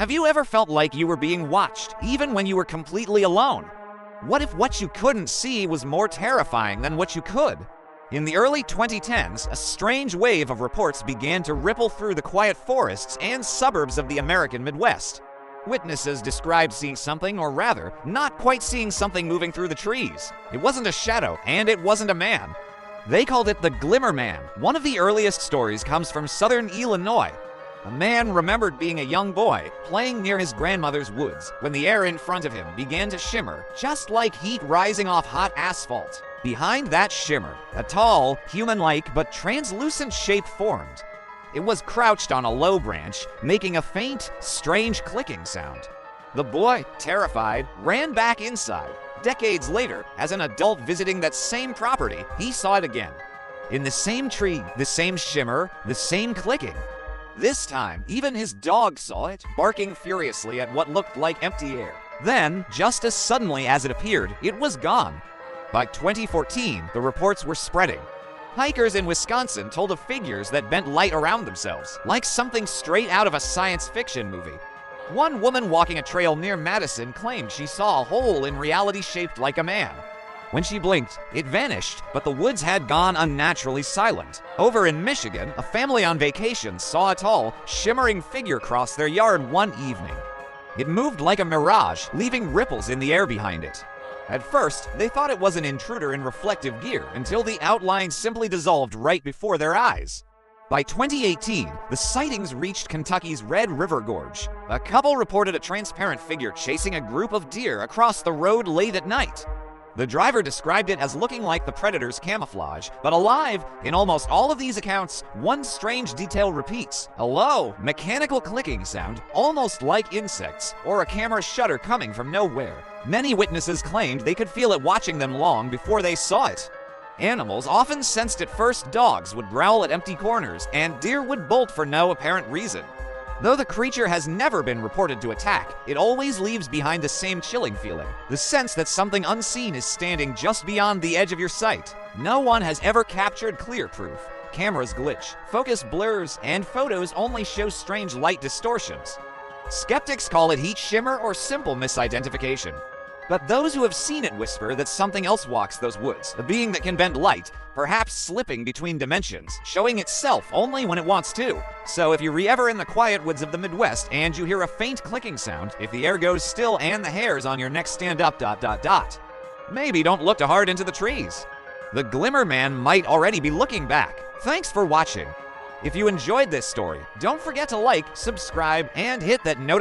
Have you ever felt like you were being watched, even when you were completely alone? What if what you couldn't see was more terrifying than what you could? In the early 2010s, a strange wave of reports began to ripple through the quiet forests and suburbs of the American Midwest. Witnesses described seeing something, or rather, not quite seeing something moving through the trees. It wasn't a shadow, and it wasn't a man. They called it the Glimmer Man. One of the earliest stories comes from southern Illinois. A man remembered being a young boy, playing near his grandmother's woods, when the air in front of him began to shimmer, just like heat rising off hot asphalt. Behind that shimmer, a tall, human-like but translucent shape formed. It was crouched on a low branch, making a faint, strange clicking sound. The boy, terrified, ran back inside. Decades later, as an adult visiting that same property, he saw it again. In the same tree, the same shimmer, the same clicking. This time, even his dog saw it, barking furiously at what looked like empty air. Then, just as suddenly as it appeared, it was gone. By 2014, the reports were spreading. Hikers in Wisconsin told of figures that bent light around themselves, like something straight out of a science fiction movie. One woman walking a trail near Madison claimed she saw a hole in reality shaped like a man. When she blinked, it vanished, but the woods had gone unnaturally silent. Over in Michigan, a family on vacation saw a tall, shimmering figure cross their yard one evening. It moved like a mirage, leaving ripples in the air behind it. At first, they thought it was an intruder in reflective gear until the outline simply dissolved right before their eyes. By 2018, the sightings reached Kentucky's Red River Gorge. A couple reported a transparent figure chasing a group of deer across the road late at night. The driver described it as looking like the predator's camouflage, but alive. In almost all of these accounts, one strange detail repeats: a low, mechanical clicking sound, almost like insects, or a camera shutter coming from nowhere. Many witnesses claimed they could feel it watching them long before they saw it. Animals often sensed at first. Dogs would growl at empty corners, and deer would bolt for no apparent reason. Though the creature has never been reported to attack, it always leaves behind the same chilling feeling, the sense that something unseen is standing just beyond the edge of your sight. No one has ever captured clear proof. Cameras glitch, focus blurs, and photos only show strange light distortions. Skeptics call it heat shimmer or simple misidentification. But those who have seen it whisper that something else walks those woods, a being that can bend light, perhaps slipping between dimensions, showing itself only when it wants to. So if you're ever in the quiet woods of the Midwest and you hear a faint clicking sound, if the air goes still and the hairs on your neck stand up ... maybe don't look too hard into the trees. The Glimmer Man might already be looking back. Thanks for watching. If you enjoyed this story, don't forget to like, subscribe, and hit that notification